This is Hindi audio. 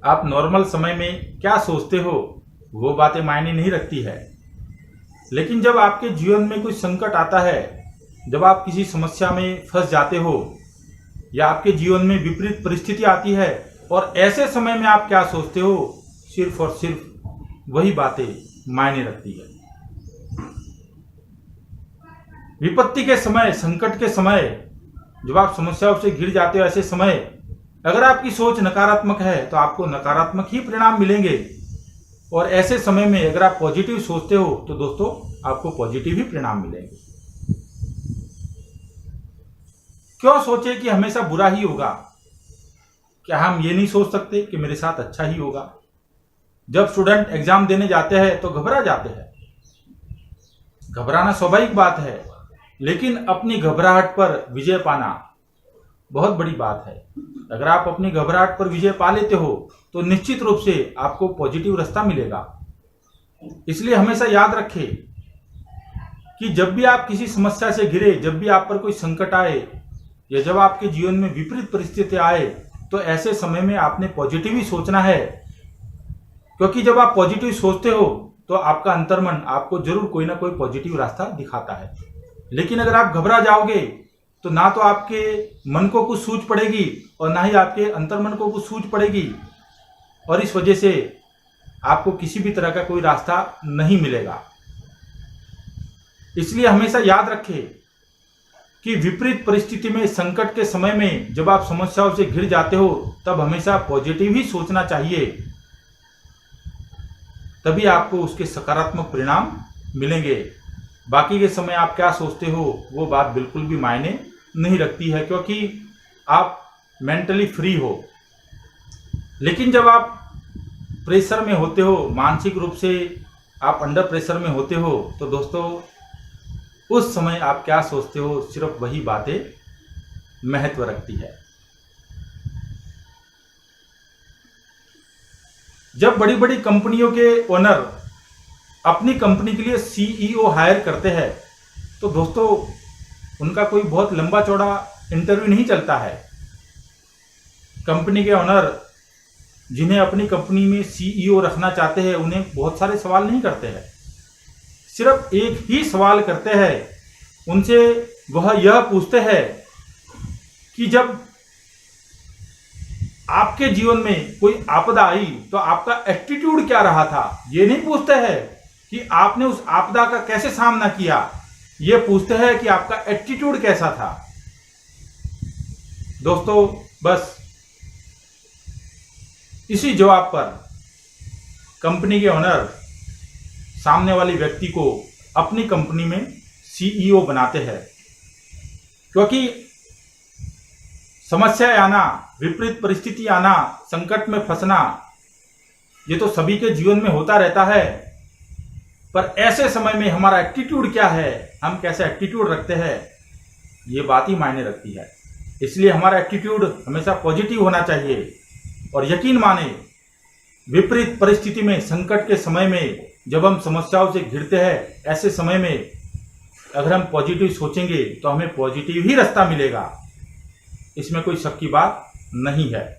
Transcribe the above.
आप नॉर्मल समय में क्या सोचते हो वो बातें मायने नहीं रखती है। लेकिन जब आपके जीवन में कोई संकट आता है, जब आप किसी समस्या में फंस जाते हो या आपके जीवन में विपरीत परिस्थिति आती है और ऐसे समय में आप क्या सोचते हो, सिर्फ और सिर्फ वही बातें मायने रखती है। विपत्ति के समय, संकट के समय, जब आप समस्याओं से घिर जाते हो, ऐसे समय अगर आपकी सोच नकारात्मक है तो आपको नकारात्मक ही परिणाम मिलेंगे। और ऐसे समय में अगर आप पॉजिटिव सोचते हो तो दोस्तों आपको पॉजिटिव ही परिणाम मिलेंगे। क्यों सोचे कि हमेशा बुरा ही होगा? क्या हम ये नहीं सोच सकते कि मेरे साथ अच्छा ही होगा? जब स्टूडेंट एग्जाम देने जाते हैं तो घबरा जाते हैं। घबराना स्वाभाविक बात है, लेकिन अपनी घबराहट पर विजय पाना बहुत बड़ी बात है। अगर आप अपनी घबराहट पर विजय पा लेते हो तो निश्चित रूप से आपको पॉजिटिव रास्ता मिलेगा। इसलिए हमेशा याद रखें कि जब भी आप किसी समस्या से घिरे, जब भी आप पर कोई संकट आए या जब आपके जीवन में विपरीत परिस्थिति आए, तो ऐसे समय में आपने पॉजिटिव ही सोचना है। क्योंकि जब आप पॉजिटिव सोचते हो तो आपका अंतर्मन आपको जरूर कोई ना कोई पॉजिटिव रास्ता दिखाता है। लेकिन अगर आप घबरा जाओगे तो ना तो आपके मन को कुछ सूझ पड़ेगी और ना ही आपके अंतर्मन को कुछ सूझ पड़ेगी, और इस वजह से आपको किसी भी तरह का कोई रास्ता नहीं मिलेगा। इसलिए हमेशा याद रखें कि विपरीत परिस्थिति में, संकट के समय में जब आप समस्याओं से घिर जाते हो तब हमेशा पॉजिटिव ही सोचना चाहिए, तभी आपको उसके सकारात्मक परिणाम मिलेंगे। बाकी के समय आप क्या सोचते हो वो बात बिल्कुल भी मायने नहीं रखती है, क्योंकि आप मेंटली फ्री हो। लेकिन जब आप प्रेशर में होते हो, मानसिक रूप से आप अंडर प्रेशर में होते हो, तो दोस्तों उस समय आप क्या सोचते हो, सिर्फ वही बातें महत्व रखती है। जब बड़ी बड़ी कंपनियों के ओनर अपनी कंपनी के लिए सीईओ हायर करते हैं तो दोस्तों उनका कोई बहुत लंबा चौड़ा इंटरव्यू नहीं चलता है। कंपनी के ओनर जिन्हें अपनी कंपनी में सीईओ रखना चाहते हैं उन्हें बहुत सारे सवाल नहीं करते हैं, सिर्फ एक ही सवाल करते हैं। उनसे वह यह पूछते हैं कि जब आपके जीवन में कोई आपदा आई तो आपका एटीट्यूड क्या रहा था। ये नहीं पूछते हैं कि आपने उस आपदा का कैसे सामना किया, ये पूछते हैं कि आपका एटीट्यूड कैसा था। दोस्तों बस इसी जवाब पर कंपनी के ओनर सामने वाले व्यक्ति को अपनी कंपनी में सीईओ बनाते हैं। क्योंकि समस्याएं आना, विपरीत परिस्थिति आना, संकट में फंसना, ये तो सभी के जीवन में होता रहता है। पर ऐसे समय में हमारा एटीट्यूड क्या है, हम कैसे एटीट्यूड रखते हैं, ये बात ही मायने रखती है। इसलिए हमारा एटीट्यूड हमेशा पॉजिटिव होना चाहिए। और यकीन माने, विपरीत परिस्थिति में, संकट के समय में जब हम समस्याओं से घिरते हैं, ऐसे समय में अगर हम पॉजिटिव सोचेंगे तो हमें पॉजिटिव ही रास्ता मिलेगा। इसमें कोई शक की बात नहीं है।